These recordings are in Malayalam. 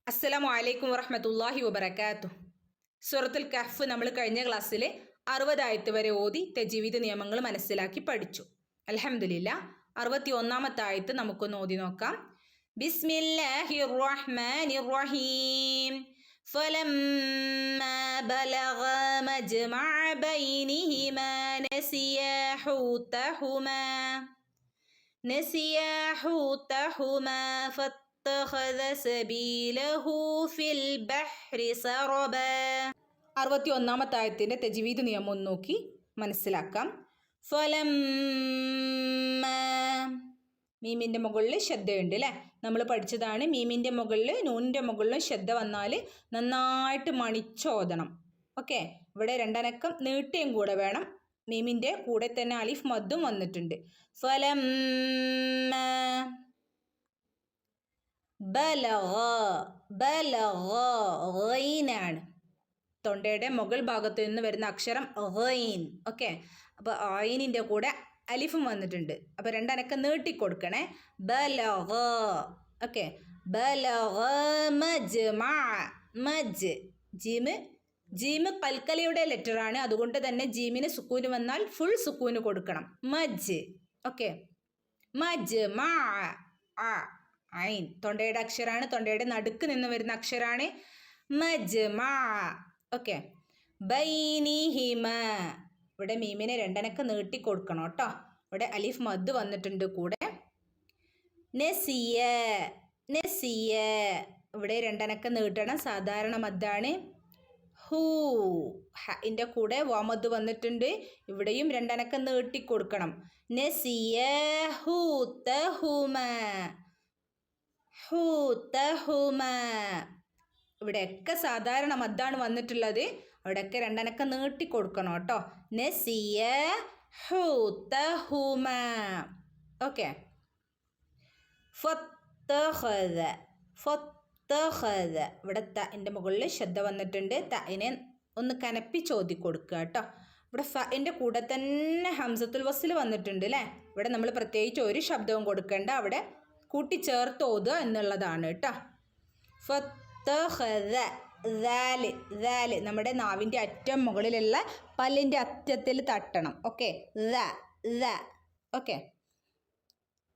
അസ്സലാമു അലൈക്കും വറഹ്മത്തുള്ളാഹി വബറകാതുഹു. സൂറത്തുൽ കഹ്ഫ് നമ്മൾ കഴിഞ്ഞ ക്ലാസ്സിൽ 60 ആയത്ത് വരെ ഓതി തജ്വീദ് നിയമങ്ങൾ മനസ്സിലാക്കി പഠിച്ചു. അൽഹംദുലില്ലാ 61ാമത്തെ ആയത്ത് നമുക്കൊന്ന് ഓതി നോക്കാം. ബിസ്മില്ലാഹിർ റഹ്മാനിർ റഹീം. ഫലമ്മാ ബലഗ മജ്മഅ ബൈനിഹിമാ നസിയാ ഹൂതഹുമാ فاتخذ سبيله في البحر سربا. 61ാമത്തെ ആയത്തിന്റെ തജ്വീദ് നിയമം ഒന്ന് നോക്കി മനസ്സിലാക്കാം. ഫലമ്മാ മീമിന്റെ മുകളിൽ ശബ്ദമുണ്ട് അല്ലേ? നമ്മൾ പഠിച്ചതാണ്. മീമിന്റെ മുകളിൽ നൂനിന്റെ മുകളിലും ശബ്ദ വന്നാൽ നന്നായിട്ട് മണിച്ചോദണം. ഓക്കെ, ഇവിടെ രണ്ടനക്കം നീട്ടിയും കൂടെ വേണം. മീമിന്റെ കൂടെ തന്നെ അലിഫ് മദ്ദും വന്നിട്ടുണ്ട്. ഫലമ്മാ ഗൈനാണ്. തൊണ്ടയുടെ മുകൾ ഭാഗത്ത് നിന്ന് വരുന്ന അക്ഷരം ഗൈൻ. ഓക്കെ, അപ്പോൾ ഐനിൻ്റെ കൂടെ അലിഫും വന്നിട്ടുണ്ട്. അപ്പോൾ രണ്ടനക്കം നീട്ടിക്കൊടുക്കണേ. ബലഗ. ഓക്കെ, ബലഗ മജ് ജീമ് കൽക്കലയുടെ ലെറ്ററാണ്. അതുകൊണ്ട് തന്നെ ജീമിന് സുക്കൂന് വന്നാൽ ഫുൾ സുക്കൂന് കൊടുക്കണം. മജ്. ഓക്കെ, മജ് ഐൻ തൊണ്ടയുടെ അക്ഷരാണ്. തൊണ്ടയുടെ നടുക്ക് നിന്ന് വരുന്ന അക്ഷരാണ് മജ്മഅ. ഓക്കെ, ബൈനിഹിമ. ഇവിടെ മീമിനെ രണ്ടനക്ക് നീട്ടി കൊടുക്കണം കേട്ടോ. ഇവിടെ അലിഫ് മദ് വന്നിട്ടുണ്ട് കൂടെ. നസിയ. ഇവിടെ രണ്ടനക്ക് നീട്ടണം. സാധാരണ മദ്ദാണ്. ഹൂ ഹന്റെ കൂടെ വാമദ് വന്നിട്ടുണ്ട്. ഇവിടെയും രണ്ടനക്ക് നീട്ടി കൊടുക്കണം. നസിയ ഹൂതഹുമാ. ഇവിടെയൊക്കെ സാധാരണ മദ്ദാണ് വന്നിട്ടുള്ളത്. അവിടെയൊക്കെ രണ്ടനക്ക നീട്ടി കൊടുക്കണം കേട്ടോ. നസിയ ഹൂതഹുമാ. ഓക്കെ, ഫത്തഖദ. ഇവിടെ തന്റെ മുകളിൽ ശബ്ദ വന്നിട്ടുണ്ട്. തനെ ഒന്ന് കനപ്പി ചോദി കൊടുക്കുക കേട്ടോ. ഇവിടെ ഫന്റെ കൂടെ തന്നെ ഹംസത്തുൽ വസ്ൽ വന്നിട്ടുണ്ട് അല്ലേ? ഇവിടെ നമ്മൾ പ്രത്യേകിച്ച് ഒരു ശബ്ദവും കൊടുക്കേണ്ട. അവിടെ കൂട്ടിച്ചേർത്ത് ഓതുക എന്നുള്ളതാണ് കേട്ടോ. ഫത്തഖദ. നമ്മുടെ നാവിൻ്റെ അറ്റം മുകളിലുള്ള പല്ലിൻ്റെ അറ്റത്തിൽ തട്ടണം. Okay, okay.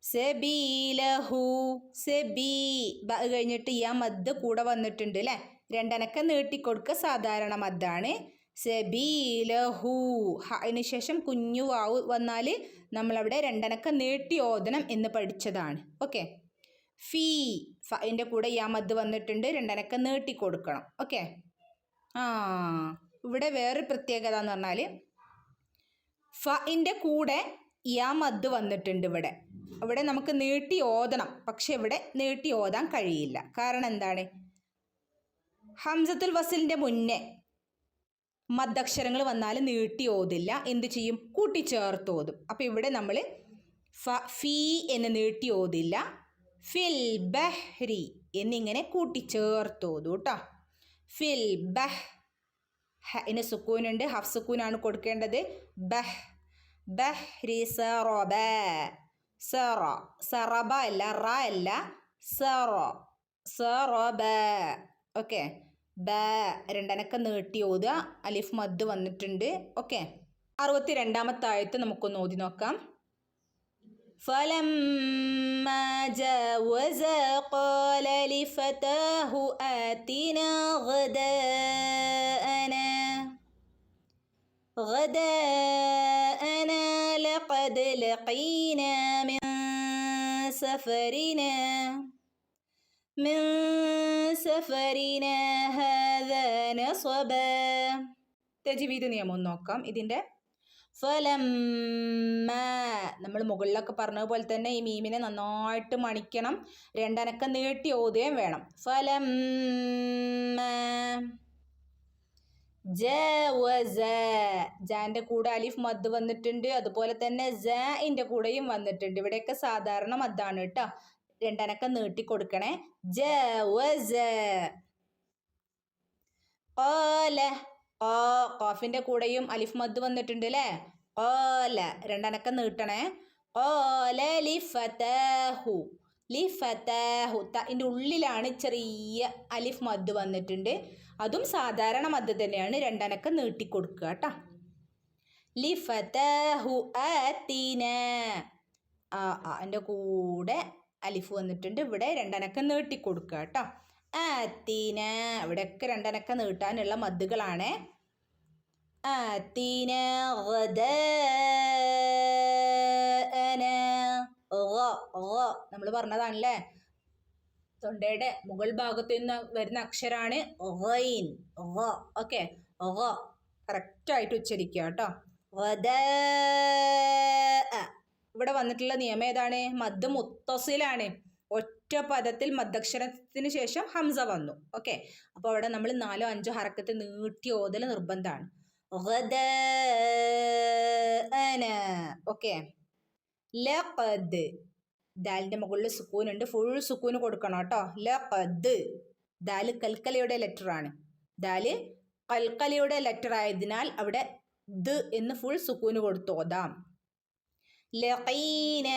സബീലഹു. കഴിഞ്ഞിട്ട് ഈ മദ് കൂടെ വന്നിട്ടുണ്ട് അല്ലേ? രണ്ടനക്ക നീട്ടിക്കൊടുക്കുക. സാധാരണ മദ്ദാണ്. സബീലഹു. അതിന് ശേഷം കുഞ്ഞു വാവ് വന്നാൽ നമ്മളവിടെ രണ്ടനക്ക നീട്ടി ഓതണം എന്ന് പഠിച്ചതാണ്. ഓക്കെ, ഫിന്റെ കൂടെ യാ മദ് വന്നിട്ടുണ്ട്. രണ്ടനക്ക നീട്ടി കൊടുക്കണം. ഓക്കെ, ഇവിടെ വേറൊരു പ്രത്യേകത എന്ന് പറഞ്ഞാൽ ഫിന്റെ കൂടെ യാ മദ് വന്നിട്ടുണ്ട്. ഇവിടെ നമുക്ക് നീട്ടി ഓതണം. പക്ഷെ ഇവിടെ നീട്ടി ഓതാൻ കഴിയില്ല. കാരണം എന്താണ്? ഹംസത്തുൽ വസ്ലിന്റെ മുന്നേ മദ്ദക്ഷരങ്ങൾ വന്നാൽ നീട്ടി ഓതില്ല. എന്ത് ചെയ്യും? കൂട്ടിച്ചേർത്ത് ഓതും. അപ്പം ഇവിടെ നമ്മൾ ഫീ എന്ന് നീട്ടി ഓതില്ല. ഫിൽ ബഹ്രി എന്നിങ്ങനെ കൂട്ടിച്ചേർത്ത് ഓതും കേട്ടോ. ഫിൽ ഇന് സുക്കൂനുണ്ട്. ഹഫ് സുക്കൂനാണ് കൊടുക്കേണ്ടത്. ബഹ്രി സറബ. സറബ അല്ല, റ അല്ല, സറബ. ഓക്കെ, രണ്ടനക്ക നീട്ടി ഓതുക. അലിഫ് മദ് വന്നിട്ടുണ്ട്. ഓക്കെ, 62ാമത്തെ ആയത്ത് നമുക്കൊന്ന് ഓതി നോക്കാം. فلما جاوزا قال لفتاه آتنا غداءنا لقد لقينا من سفرنا هذا نصبا. തജ്വീദ് നിയമം നോക്കാം. ഇതിൻ്റെ ഫലമ്മ നമ്മൾ മുകളിലൊക്കെ പറഞ്ഞതുപോലെ തന്നെ ഈ മീമിനെ നന്നായിട്ട് മണിക്കണം. രണ്ടനക്ക നീട്ടി ഓതുകയും വേണം. ഫലമ്മ ജാവസ. ജാന്റെ കൂടെ അലിഫ് മദ് വന്നിട്ടുണ്ട്. അതുപോലെ തന്നെ ജന്റെ കൂടെയും വന്നിട്ടുണ്ട്. ഇവിടെയൊക്കെ സാധാരണ മദ്ദാണ് കേട്ടോ. രണ്ടനക്ക നീട്ടി കൊടുക്കണേ. ജാവസ. ഖാല. ഖാഫിന്റെ കൂടെയും അലിഫ് മദ് വന്നിട്ടുണ്ട് അല്ലേ? ഖാല. രണ്ടനക്ക നീട്ടണേ. ഖാല ലിഫതാഹു. ലി ഫതാഹു ഇതിൻ്റെ ഉള്ളിലാണ് ചെറിയ അലിഫ് മദ് വന്നിട്ടുണ്ട്. അതും സാധാരണ മദ് തന്നെയാണ്, രണ്ടനക്കം നീട്ടിക്കൊടുക്കുക കേട്ടോ. ലി ഫതാഹു ആതിന അതിൻ്റെ കൂടെ അലിഫ് വന്നിട്ടുണ്ട്. ഇവിടെ രണ്ടനക്കം നീട്ടിക്കൊടുക്കുക കേട്ടോ. ആതിന ഇവിടെയൊക്കെ രണ്ടനക്കം നീട്ടാനുള്ള മദ്ദുകളാണ്. ആതിന നമ്മൾ പറഞ്ഞതാണല്ലേ, തൊണ്ടയുടെ മുകൾ ഭാഗത്ത് നിന്ന് വരുന്ന അക്ഷരാണ് ഗൈൻ. ഓക്കെ, കറക്റ്റായിട്ട് ഉച്ചരിക്കുക കേട്ടോ. ഇവിടെ വന്നിട്ടുള്ള നിയമം ഏതാണ്? മദ് മുത്തസിലാണ്. ഒറ്റ പദത്തിൽ മദ്ദക്ഷരത്തിന് ശേഷം ഹംസ വന്നു. ഓക്കെ, അപ്പോൾ അവിടെ നമ്മൾ 4 5 ഹറക്കത്ത് നീട്ടി ഓതൽ നിർബന്ധമാണ്. ഓക്കെ, ലഖദ് ദാലിൻ്റെ മുകളിൽ സുക്കൂൻ ഉണ്ട്, ഫുൾ സുക്കൂന് കൊടുക്കണം കേട്ടോ. ലഖദ് ദാല് കൽക്കലയുടെ ലെറ്റർ ആണ്. ദാല് കൽക്കലയുടെ ലെറ്റർ ആയതിനാൽ അവിടെ ദ് എന്ന് ഫുൾ സുക്കൂന് കൊടുത്തു ഓതാം. ലഖീന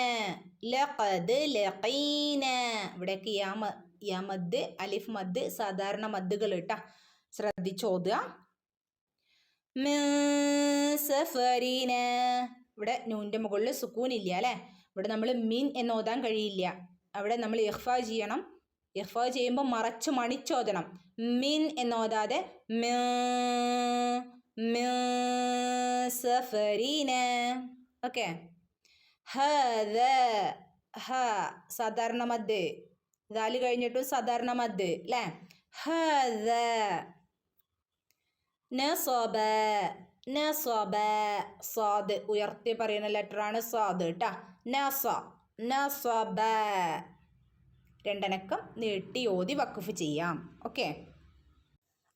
ലഖദ് ലഖീന ഇവിടേക്ക് യാ മദ്, അലിഫ് മദ്, സാധാരണ മദ്ദുകൾ കേട്ടോ, ശ്രദ്ധിച്ചോതുക. സഫരീന ഇവിടെ നൂൻ്റെ മുകളിൽ സുക്കൂൻ ഇല്ല അല്ലേ, ഇവിടെ നമ്മൾ മിൻ എന്ന് ഓതാൻ കഴിയില്ല. അവിടെ നമ്മൾ ഇഖ്ഫാ ചെയ്യണം. ഇഖ്ഫാ ചെയ്യുമ്പോൾ മറച്ച് മണിച്ചോദനം. മിൻ എന്നോതാതെ സഫരീന. ഓക്കെ, ഹദ ഹ സാധാരണ മദ്, ദാല് കഴിഞ്ഞിട്ടും സാധാരണ മദ് അല്ലേ. ഹദ നസബ നസബ സാദ് ഉയർത്തി പറയുന്ന ലെറ്ററാണ് സാദ് കേട്ടോ. നസബ രണ്ടനക്കം നീട്ടി ഓതി വഖഫ് ചെയ്യാം. ഓക്കെ,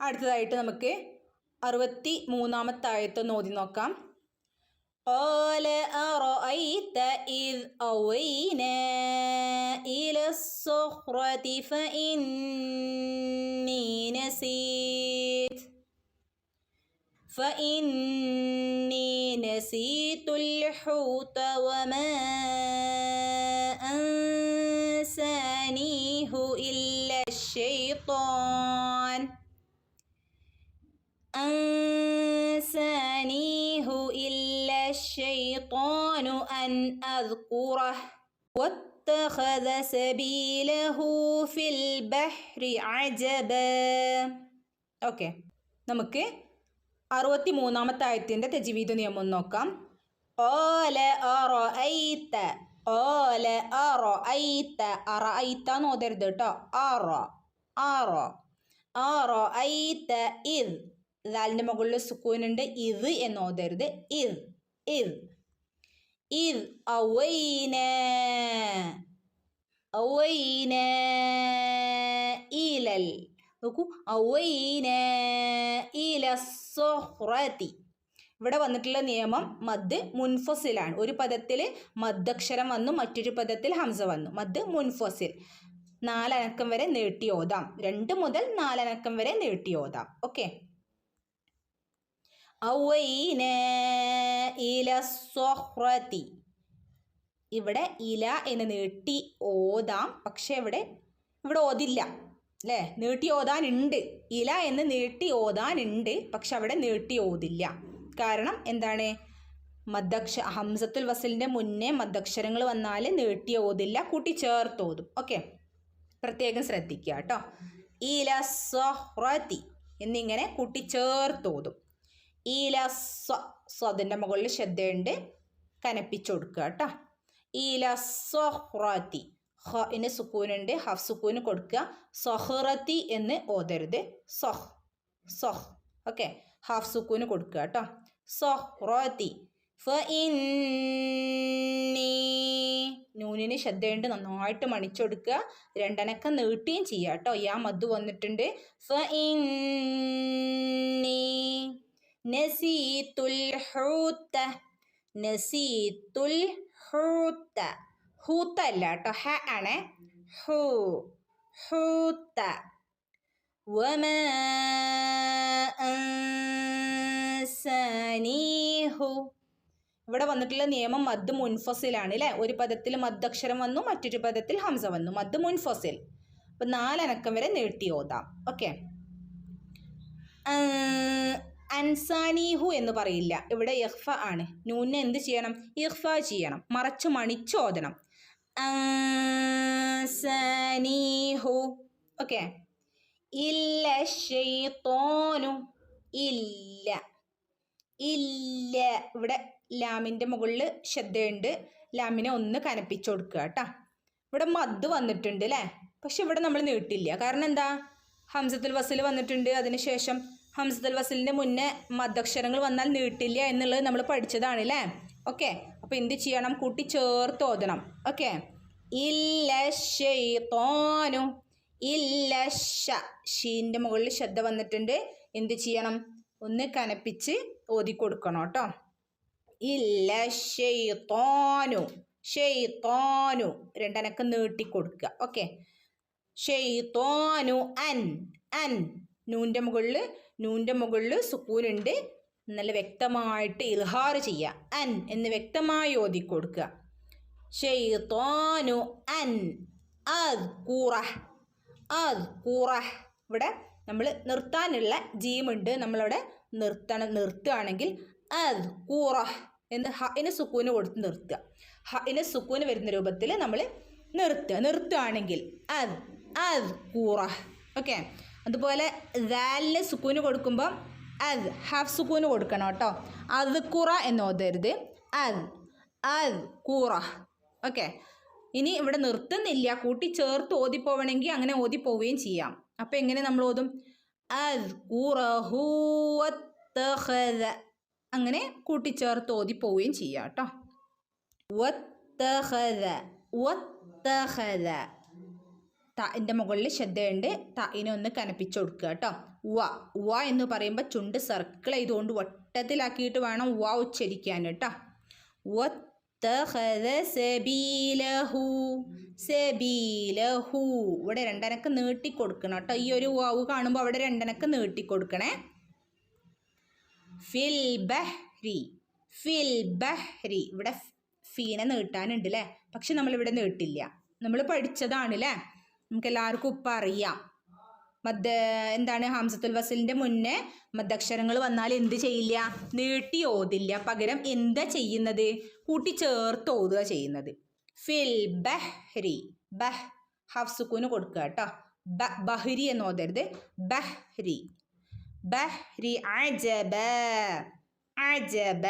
അടുത്തതായിട്ട് നമുക്ക് 63-ാമത്തെ ആയത്ത് ഓതി നോക്കാം. قال أرأيت إذ أوينا إلى الصخرة فإني نسيت الحوت وما أنسانيه إلا الشيطان أن أذكره واتخذ سبيله في البحر عجبا. ഓക്കെ, നമുക്ക് 63-ാമത്തെ ആയത്തിൻ്റെ തജ്വീദ് നിയമം നോക്കാം. قال أرأيت أرأيت നോദരുത് കേട്ടോ. أرأيت إذ ദാലിൻ്റെ മുകളിൽ സുക്കൂനുണ്ട്, ഇത് എന്ന് ഓതരുത്. إذ أوينا إلى നോക്കൂ, أوينا إلى الصخرة. ഇവിടെ വന്നിട്ടുള്ള നിയമം മദ് മുൻഫസിലാണ്. ഒരു പദത്തിൽ മദ്ദക്ഷരം വന്നു, മറ്റൊരു പദത്തിൽ ഹംസ വന്നു. മദ് മുൻഫസിൽ 4 അനക്കം വരെ നീട്ടി ഓതാം. 2 മുതൽ 4 അനക്കം വരെ നീട്ടി ഓതാം. ഓക്കെ, أوينا إلى الصخرة ഇവിടെ ഇല എന്ന് നീട്ടി ഓതാം, പക്ഷെ ഇവിടെ ഓതില്ല അല്ലേ. നീട്ടി ഓതാനുണ്ട്, ഇല എന്ന് നീട്ടി ഓതാനുണ്ട്, പക്ഷെ അവിടെ നീട്ടി ഓതില്ല. കാരണം എന്താണ്? ഹംസത്തുൽ വസലിൻ്റെ മുന്നേ മദ്ദക്ഷരങ്ങൾ വന്നാൽ നീട്ടി ഓതില്ല, കൂട്ടി ചേർത്ത് ഓതും. ഓക്കെ, പ്രത്യേകം ശ്രദ്ധിക്കുക കേട്ടോ. ഇല സ്വഹ്റതി എന്നിങ്ങനെ കൂട്ടി ചേർത്ത് ഓതും. ഇല സ്വതിൻ്റെ മുകളിൽ ശ്രദ്ധയുണ്ട്, കനപ്പിച്ചു കൊടുക്കുക കേട്ടോ. ഇല സ്വഹ്റതി ഇന് സുക്കൂനുണ്ട്, ഹഫ് സുക്കൂന് കൊടുക്കുക. സഹ്റതി എന്ന് ഓതരുത്, സൊഹ്. ഓക്കെ, ഹാഫ് സുക്കൂന് കൊടുക്കുക കേട്ടോ. സഹ്റതി ഫഇന്നി നൂനിന് ശ്രദ്ധയുണ്ട്, നന്നായിട്ട് മണിച്ചെടുക്കുക. 2 അനക്കം നീട്ടുകയും ചെയ്യുക കേട്ടോ. യാ മദ് വന്നിട്ടുണ്ട്. ഫഇന്നി നസീതുൽ ഹൂത്ത ഹൂത്ത അല്ല കേട്ടോ, ഹ ആണ്. ഹൂത്ത വമാ അൻസാനീഹു ഇവിടെ വന്നിട്ടുള്ള നിയമം മദ് മുൻഫസിലാണ് അല്ലേ. ഒരു പദത്തിൽ മദ്ദക്ഷരം വന്നു, മറ്റൊരു പദത്തിൽ ഹംസ വന്നു, മദ് മുൻഫസിൽ. അപ്പം 4 അനക്കം വരെ നീട്ടി ഓതാം. ഓക്കെ. അൻസാനീഹു എന്ന് പറയില്ല, ഇവിടെ ഇഖ്ഫ ആണ്. നൂനെ എന്ത് ചെയ്യണം? ഇഖ്ഫ ചെയ്യണം, മറച്ചു മണിച്ചു ഓതണം. അൻസാനീഹു. ഓക്കെ. ഇല്ല ശൈത്വാനു. ഇല്ല ഇല്ല. ഇവിടെ ലാമിൻ്റെ മുകളിൽ ശബ്ദമുണ്ട്, ലാമിനെ ഒന്ന് കനപ്പിച്ചു കൊടുക്കുക കേട്ടോ. ഇവിടെ മദ് വന്നിട്ടുണ്ട് അല്ലേ, പക്ഷെ ഇവിടെ നമ്മൾ നീട്ടില്ല. കാരണം എന്താ? ഹംസത്തുൽ വസിൽ വന്നിട്ടുണ്ട്, അതിനുശേഷം ഹംസത്തുൽ വസിലിൻ്റെ മുന്നേ മദ്ദക്ഷരങ്ങൾ വന്നാൽ നീട്ടില്ല എന്നുള്ളത് നമ്മൾ പഠിച്ചതാണ് അല്ലേ. ഓക്കെ. അപ്പോൾ എന്ത് ചെയ്യണം? കൂട്ടി ചേർത്ത് ഓതണം. ഓക്കെ. ഇല്ല ശൈത്വാനു. ഇല്ല ഷ. ഷീൻ്റെ മുകളിൽ ശബ്ദ വന്നിട്ടുണ്ട്, എന്ത് ചെയ്യണം? ഒന്ന് കനപ്പിച്ച് ഓതി കൊടുക്കണം കേട്ടോ. ഇല്ല ശൈത്വാനു. ഷൈത്വാനു 2 അനക്കം നീട്ടി കൊടുക്കുക. ഓക്കെ. ഷൈത്വാനു. അൻ. അൻ. നൂൻ്റെ മുകളിൽ സുക്കൂനുണ്ട്, നല്ല വ്യക്തമായിട്ട് ഇൽഹാർ ചെയ്യുക. അൻ എന്ന് വ്യക്തമായി ഓതി കൊടുക്കുക. ഷൈത്വാനു അൻ അദ്കുറ. അദ്കുറ. ഇവിടെ നമ്മൾ നിർത്താനുള്ള ജീമുണ്ട്, നമ്മളവിടെ നിർത്തുകയാണെങ്കിൽ അദ്കുറ എന്ന് ഹഇന് സുക്കൂന് കൊടുത്ത് നിർത്തുക. ഹഇന് സുക്കൂന് വരുന്ന രൂപത്തിൽ നമ്മൾ നിർത്തുകയാണെങ്കിൽ അദ്കുറ. ഓക്കെ. അതുപോലെ ദാലിന് സുക്കൂന് കൊടുക്കുമ്പോൾ ഹാഫ് സുക്കൂന് കൊടുക്കണം കേട്ടോ. അദ്കുറ എന്ന് ഓതരുത്, അദ്കുറ. ഓക്കെ. ഇനി ഇവിടെ നിർത്തുന്നില്ല, കൂട്ടി ചേർത്ത് ഓതിപ്പോവണമെങ്കിൽ അങ്ങനെ ഓതിപ്പോവുകയും ചെയ്യാം. അപ്പം എങ്ങനെ നമ്മൾ ഓതും? അദ്കുറഹു വത്തഖദ. അങ്ങനെ കൂട്ടിച്ചേർത്ത് ഓതിപ്പോവുകയും ചെയ്യാം കേട്ടോ. വത്തഖദ. വത്തഖദ. തൻ്റെ മുകളിൽ ശ്രദ്ധയുണ്ട്, തഇനെ ഒന്ന് കനപ്പിച്ചു കൊടുക്കുക കേട്ടോ. വ. വ എന്ന് പറയുമ്പോൾ ചുണ്ട് സർക്കിൾ ചെയ്തുകൊണ്ട് വട്ടത്തിലാക്കിയിട്ട് വേണം വ ഉച്ചരിക്കാൻ കേട്ടോ. വത്തഖദ സബീലഹു. സബീലഹു. ഇവിടെ 2 അനക്കം നീട്ടി കൊടുക്കണം കേട്ടോ. ഈ ഒരു വാവ് കാണുമ്പോൾ അവിടെ 2 അനക്കം നീട്ടി കൊടുക്കണേ. ഫിൽ ബഹ്രി. ഫിൽ ബഹ്രി. ഇവിടെ ഫീനെ നീട്ടാനുണ്ട് അല്ലേ, പക്ഷെ നമ്മളിവിടെ നീട്ടില്ല. നമ്മൾ പഠിച്ചതാണ് അല്ലേ, നമുക്ക് എല്ലാവർക്കും ഇപ്പം അറിയാം. എന്താണ്? ഹംസത്തുൽ വസിലിൻ്റെ മുന്നേ മദ്ദക്ഷരങ്ങൾ വന്നാൽ എന്ത് ചെയ്യില്ല? നീട്ടി ഓതില്ല, പകരം എന്താ ചെയ്യുന്നത്? കൂട്ടി ചേർത്ത് ഓതുക ചെയ്യുന്നത്. ഫിൽ ബഹ്രി. ബഹ് ഹാഫ് സുക്കൂന് കൊടുക്കുക കേട്ടോ. ബഹ്രി എന്ന് ഓതരുത്, ബഹ്രി. ബഹ്രി. അജബ. അജബ.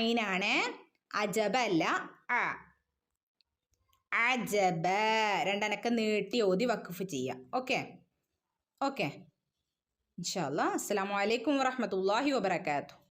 ഐനാണ്, അജബ അല്ല. അജബ. 2 അനക്കം നീട്ടി ഓതി വഖഫ് ചെയ്യാം. ഓക്കെ. ഓക്കെ. ഇൻഷാ അല്ലാഹ്. അസ്സലാമു അലൈക്കും വറഹ്മത്തുള്ളാഹി വബറകാതുഹു.